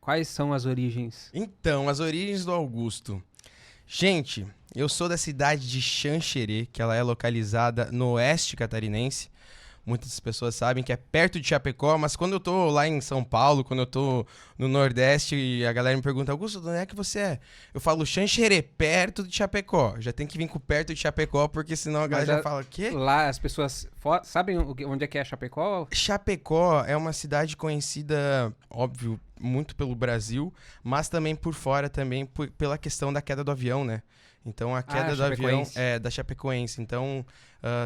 Quais são as origens? Então, as origens do Augusto. Gente, eu sou da cidade de Xanxerê, que ela é localizada no oeste catarinense. Muitas pessoas sabem que é perto de Chapecó, mas quando eu tô lá em São Paulo, quando eu tô no Nordeste e a galera me pergunta, Augusto, de onde é que você é? Eu falo Xanxerê, perto de Chapecó. Já tem que vir com perto de Chapecó, porque senão a galera já fala, o quê? Lá as pessoas sabem onde é que é Chapecó? Chapecó é uma cidade conhecida, óbvio, muito pelo Brasil, mas também por fora, também pela questão da queda do avião, né? Então, a queda do avião é da Chapecoense. Então,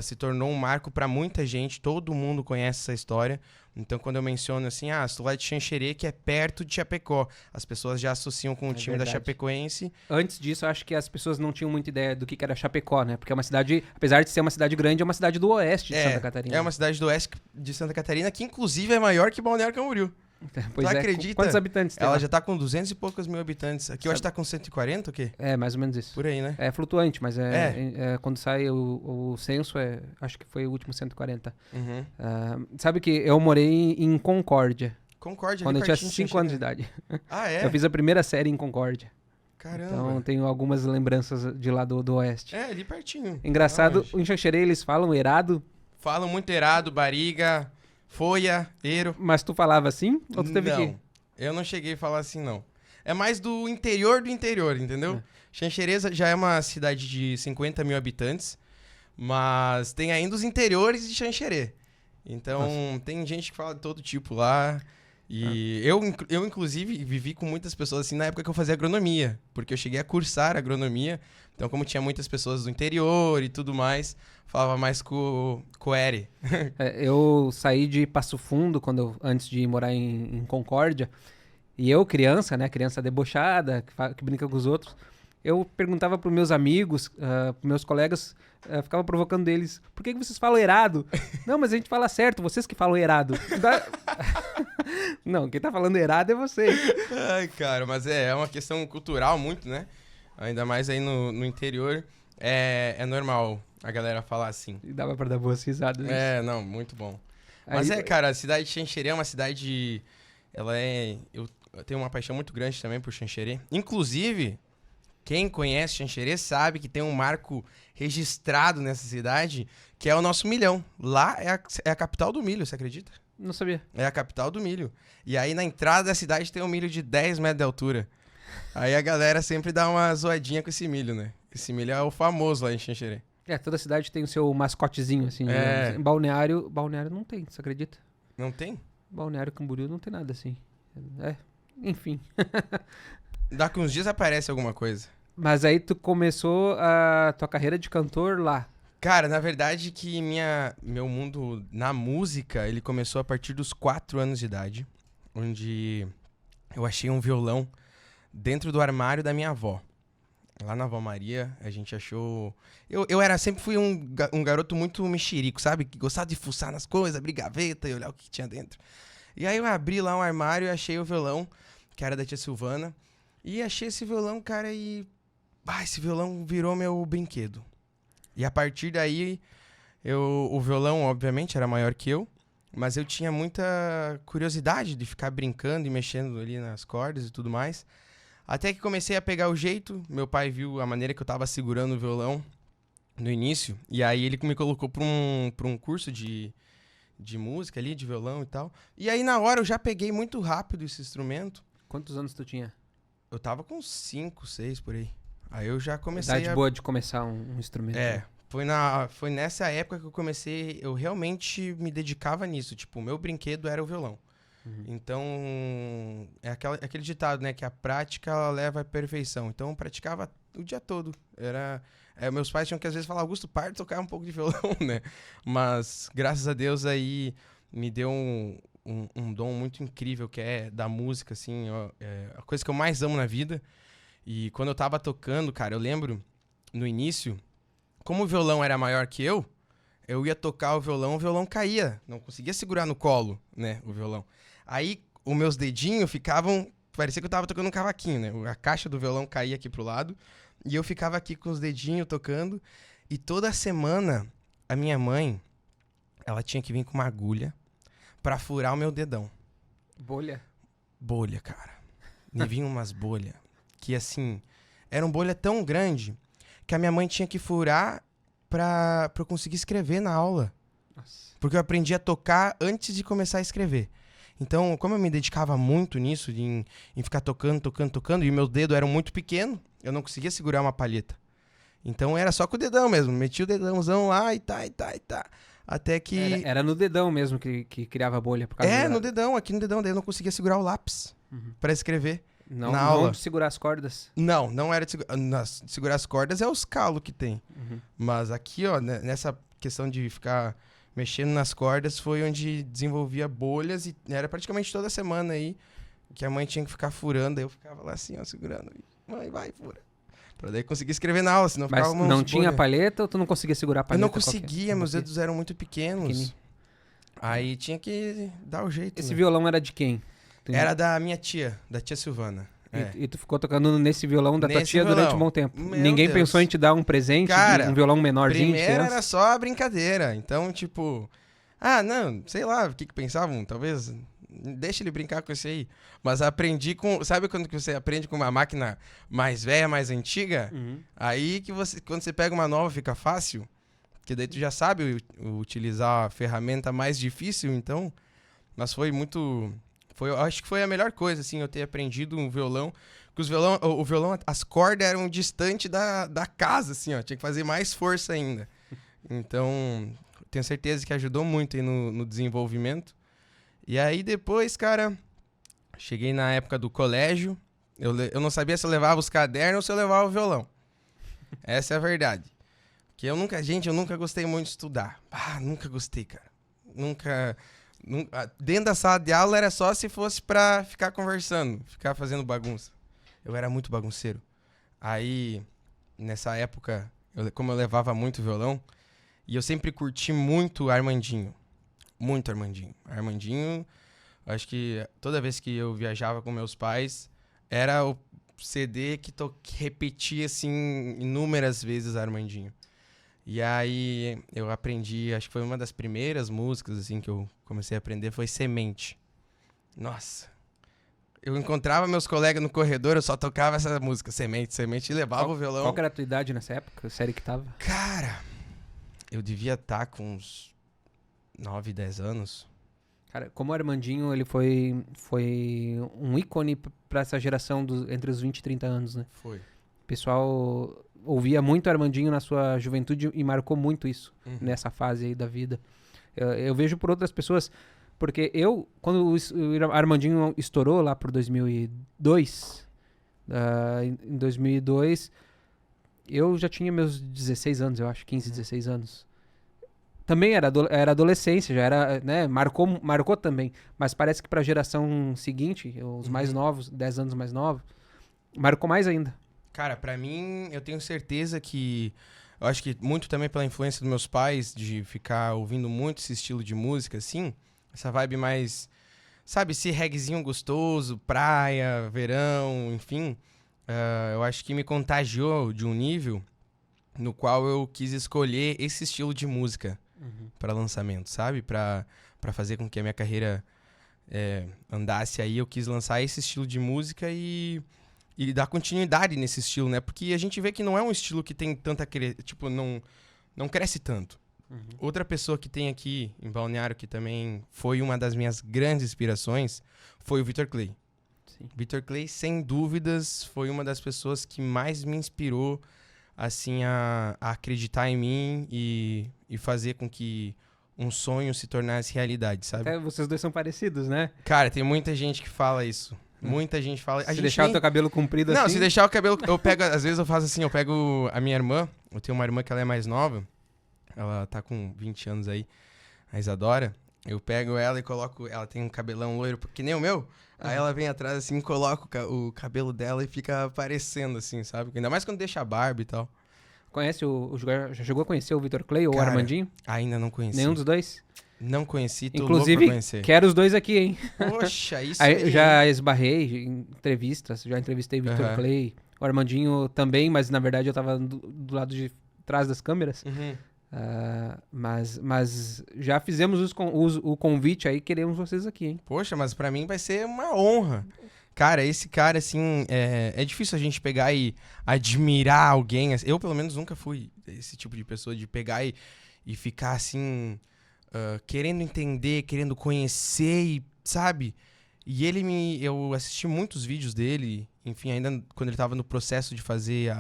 se tornou um marco para muita gente. Todo mundo conhece essa história. Então, quando eu menciono assim, sou lá de Xanxerê, que é perto de Chapecó, as pessoas já associam com o time da Chapecoense. Antes disso, eu acho que as pessoas não tinham muita ideia do que era Chapecó, né? Porque é uma cidade, apesar de ser uma cidade grande, é uma cidade do oeste de Santa Catarina. É uma cidade do oeste de Santa Catarina, que inclusive é maior que Balneário Camboriú. Pois tu acredita? Quantos habitantes tem Ela lá? já tá com 200 e poucos mil habitantes. Aqui eu acho que tá com 140 ou quê? É, mais ou menos isso. Por aí, né? É flutuante, mas quando sai o censo, acho que foi o último 140. Uhum. Sabe que eu morei em Concórdia. Concórdia, quando eu tinha pertinho, 5 anos de idade. Ah, é? Eu fiz a primeira série em Concórdia. Caramba. Então tenho algumas lembranças de lá do oeste. É, ali pertinho. Engraçado, em Xanxerê eles falam erado. Falam muito erado, bariga, folha, ero. Mas tu falava assim? Ou tu teve que... Eu não cheguei a falar assim, não. É mais do interior, entendeu? Xanxerê já é uma cidade de 50 mil habitantes, mas tem ainda os interiores de Xanxerê. Então, tem gente que fala de todo tipo lá. E eu, inclusive, vivi com muitas pessoas assim na época que eu fazia agronomia, porque eu cheguei a cursar agronomia. Então, como tinha muitas pessoas do interior e tudo mais, falava mais com o Eri. Eu saí de Passo Fundo antes de morar em Concórdia. E eu, criança, né? Criança debochada, que brinca com os outros. Eu perguntava pros meus amigos, pros meus colegas, ficava provocando eles. Por que vocês falam errado? Não, mas a gente fala certo, vocês que falam errado. Não, quem tá falando errado é você. Ai, cara, mas é uma questão cultural muito, né? Ainda mais aí no interior. É normal a galera falar assim. E dava pra dar boas risadas. Não, muito bom. Mas cara, a cidade de Xanxerê é uma cidade... Eu tenho uma paixão muito grande também por Xanxerê. Inclusive, quem conhece Xanxerê sabe que tem um marco registrado nessa cidade, que é o nosso milhão. Lá é a capital do milho, você acredita? Não sabia. É a capital do milho. E aí na entrada da cidade tem um milho de 10 metros de altura. Aí a galera sempre dá uma zoadinha com esse milho, né? Esse milho é o famoso lá em Xanxerê. Toda cidade tem o seu mascotezinho, assim. Em Balneário não tem, você acredita? Não tem? Balneário Camboriú não tem nada assim. Enfim. Daqui uns dias aparece alguma coisa. Mas aí tu começou a tua carreira de cantor lá. Cara, na verdade que meu mundo na música, ele começou a partir dos 4 anos de idade, onde eu achei um violão dentro do armário da minha avó. Lá na Avó Maria, a gente achou... Eu sempre fui um garoto muito mexerico, sabe? Que gostava de fuçar nas coisas, abrir gaveta e olhar o que tinha dentro. E aí eu abri lá um armário e achei o violão, que era da tia Silvana. E achei esse violão, cara, e... esse violão virou meu brinquedo. E a partir daí, o violão, obviamente, era maior que eu, mas eu tinha muita curiosidade de ficar brincando e mexendo ali nas cordas e tudo mais. Até que comecei a pegar o jeito, meu pai viu a maneira que eu tava segurando o violão no início, e aí ele me colocou pra um curso de música ali, de violão e tal. E aí na hora eu já peguei muito rápido esse instrumento. Quantos anos tu tinha? Eu tava com 5, 6 por aí. Aí eu já comecei Idade boa de começar um instrumento. Foi nessa época que eu realmente me dedicava nisso. Tipo, o meu brinquedo era o violão. Uhum. Então, é aquele ditado, né? Que a prática ela leva à perfeição. Então, eu praticava o dia todo. Meus pais tinham que às vezes falar, Augusto, para de tocar um pouco de violão, né? Mas, graças a Deus, aí me deu um dom muito incrível, que é da música, assim. A coisa que eu mais amo na vida. E quando eu tava tocando, cara, eu lembro, no início, como o violão era maior que eu ia tocar o violão caía. Não conseguia segurar no colo, né, o violão. Aí, os meus dedinhos ficavam... Parecia que eu tava tocando um cavaquinho, né? A caixa do violão caía aqui pro lado. E eu ficava aqui com os dedinhos tocando. E toda semana, a minha mãe, ela tinha que vir com uma agulha pra furar o meu dedão. Bolha? Bolha, cara. me vinham umas bolhas. Que assim, era uma bolha tão grande que a minha mãe tinha que furar pra eu conseguir escrever na aula. Nossa. Porque eu aprendi a tocar antes de começar a escrever. Então, como eu me dedicava muito nisso, em ficar tocando, e meus dedos eram muito pequenos, eu não conseguia segurar uma palheta. Então era só com o dedão mesmo, metia o dedãozão lá e tá. Até que... Era no dedão mesmo que criava a bolha. Por causa no dedão, aqui no dedão, daí eu não conseguia segurar o lápis pra escrever Não, na aula. não de segurar as cordas. Não era de segurar as cordas, é os calos que tem. Uhum. Mas aqui, ó, nessa questão de ficar mexendo nas cordas, foi onde desenvolvia bolhas e era praticamente toda semana aí que a mãe tinha que ficar furando, aí eu ficava lá assim, ó, segurando. Mãe, vai, fura. Pra daí conseguir escrever na aula, senão Mas ficava não tinha palheta ou tu não conseguia segurar a Eu palheta? não conseguia, meus Qualquer? dedos eram muito pequenos. Pequenininho. Aí tinha que dar o jeito. Esse né? violão era de quem? Era da minha tia, da tia Silvana. É. E tu ficou tocando nesse violão da tua Nesse tia durante um violão. bom tempo. Meu Ninguém Deus. pensou em te dar um presente, Cara, um violão menorzinho de Primeiro criança? era só a brincadeira. Então, tipo... não, sei lá o que pensavam. Talvez... Deixa ele brincar com esse aí. Mas aprendi com... Sabe quando que você aprende com uma máquina mais velha, mais antiga? Uhum. Aí que você... Quando você pega uma nova, fica fácil. Porque daí tu já sabe utilizar a ferramenta mais difícil, então... Mas foi muito... eu acho que foi a melhor coisa, assim, eu ter aprendido um violão. Porque o violão, as cordas eram distante da casa, assim, ó. Tinha que fazer mais força ainda. Então, tenho certeza que ajudou muito aí no desenvolvimento. E aí depois, cara, cheguei na época do colégio. Eu não sabia se eu levava os cadernos ou se eu levava o violão. Essa é a verdade. Porque eu nunca gostei muito de estudar. Nunca gostei, cara. Nunca... Dentro da sala de aula era só se fosse pra ficar conversando, ficar fazendo bagunça. Eu era muito bagunceiro. Aí, nessa época, como eu levava muito violão, e eu sempre curti muito Armandinho. Muito Armandinho. Armandinho, acho que toda vez que eu viajava com meus pais, era o CD que repetia, assim, inúmeras vezes Armandinho. E aí eu aprendi, acho que foi uma das primeiras músicas assim que eu comecei a aprender, foi Semente. Nossa. Eu encontrava meus colegas no corredor, eu só tocava essa música, Semente, e levava o violão. Qual que era a tua idade nessa época? A série que tava? Cara, eu devia estar com uns 9, 10 anos. Cara, como o Armandinho, ele foi um ícone pra essa geração entre os 20 e 30 anos, né? Foi. O pessoal ouvia muito Armandinho na sua juventude e marcou muito isso nessa fase aí da vida. Eu vejo por outras pessoas, porque quando o Armandinho estourou lá por 2002, em 2002, eu já tinha meus 16 anos, eu acho, 15, 16 anos. Também era adolescência, já era, né, marcou também, mas parece que pra geração seguinte, os mais novos, 10 anos mais novos, marcou mais ainda. Cara, pra mim, eu tenho certeza que... Eu acho que muito também pela influência dos meus pais, de ficar ouvindo muito esse estilo de música, assim. Essa vibe mais... Sabe, esse reguezinho gostoso, praia, verão, enfim. Eu acho que me contagiou de um nível no qual eu quis escolher esse estilo de música pra lançamento, sabe? Pra fazer com que a minha carreira andasse aí, eu quis lançar esse estilo de música e dar continuidade nesse estilo, né? Porque a gente vê que não é um estilo que tem tanta... Tipo, não cresce tanto. Outra pessoa que tem aqui em Balneário, que também foi uma das minhas grandes inspirações, foi o Vitor Clay. Sim. Vitor Clay, sem dúvidas, foi uma das pessoas que mais me inspirou, assim, a acreditar em mim e fazer com que um sonho se tornasse realidade, sabe? Até vocês dois são parecidos, né? Cara, tem muita gente que fala isso. Muita gente fala... Se deixar o teu cabelo comprido assim... Não, se deixar o cabelo... Eu pego... Às vezes eu faço assim, eu pego a minha irmã. Eu tenho uma irmã que ela é mais nova. Ela tá com 20 anos aí. A Isadora. Eu pego ela e coloco... Ela tem um cabelão loiro, que nem o meu. Aí ela vem atrás assim, coloca o cabelo dela e fica aparecendo assim, sabe? Ainda mais quando deixa a barba e tal. Conhece já chegou a conhecer o Vitor Clay ou o Cara, Armandinho? Ainda não conheci. Nenhum dos dois? Não conheci, tô Inclusive, louco pra conhecer. quero os dois aqui, hein? Poxa, isso Aí, aí. já esbarrei em entrevistas, já entrevistei o Vitor Clay, o Armandinho também, mas na verdade eu tava do lado de trás das câmeras. Mas já fizemos o convite aí, queremos vocês aqui, hein? Poxa, mas pra mim vai ser uma honra. Cara, esse cara, assim, é difícil a gente pegar e admirar alguém. Eu, pelo menos, nunca fui esse tipo de pessoa de pegar e ficar, assim, querendo entender, querendo conhecer e, sabe? E eu assisti muitos vídeos dele, enfim, ainda quando ele tava no processo de fazer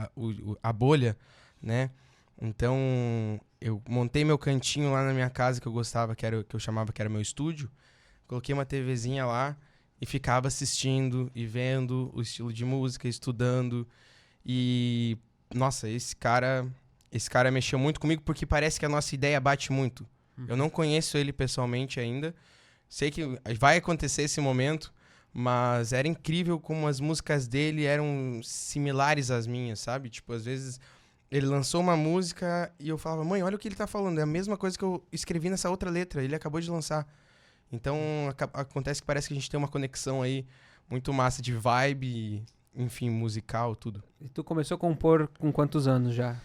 a bolha, né? Então, eu montei meu cantinho lá na minha casa que eu gostava, que eu chamava que era meu estúdio. Coloquei uma TVzinha lá e ficava assistindo e vendo o estilo de música, estudando. E, nossa, esse cara mexeu muito comigo porque parece que a nossa ideia bate muito. Eu não conheço ele pessoalmente ainda. Sei que vai acontecer esse momento, mas era incrível como as músicas dele eram similares às minhas, sabe? Tipo, às vezes ele lançou uma música e eu falava, mãe, olha o que ele tá falando. É a mesma coisa que eu escrevi nessa outra letra. Ele acabou de lançar. Então, acontece que parece que a gente tem uma conexão aí muito massa de vibe, enfim, musical, tudo. E tu começou a compor com quantos anos já?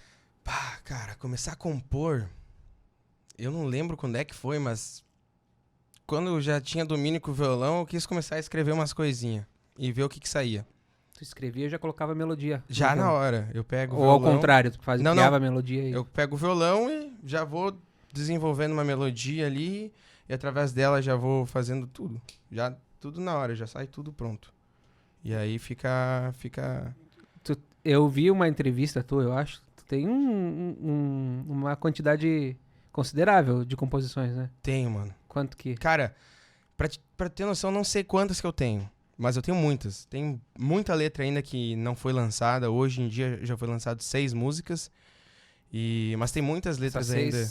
Pá, cara, começar a compor... Eu não lembro quando é que foi, mas... Quando eu já tinha domínio com o violão, eu quis começar a escrever umas coisinhas. E ver o que saía. Tu escrevia e já colocava melodia? Já na hora. Eu pego o Ou violão... ao contrário, tu criava a não. melodia e... Eu pego o violão e já vou desenvolvendo uma melodia ali... E através dela já vou fazendo tudo. Já tudo na hora, já sai tudo pronto. E aí fica... Eu vi uma entrevista tua, eu acho. Tu tem uma quantidade considerável de composições, né? Tenho, mano. Quanto que... Cara, pra ter noção, não sei quantas que eu tenho. Mas eu tenho muitas. Tem muita letra ainda que não foi lançada. Hoje em dia já foi lançado 6 músicas. Mas tem muitas letras ainda.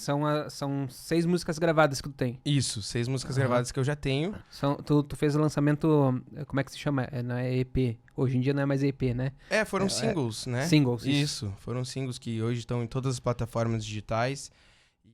São 6 músicas gravadas que tu tem. Isso, 6 músicas gravadas que eu já tenho. Tu fez o lançamento, como é que se chama? Não é EP. Hoje em dia não é mais EP, né? Foram singles, né? Singles, isso. Foram singles que hoje estão em todas as plataformas digitais.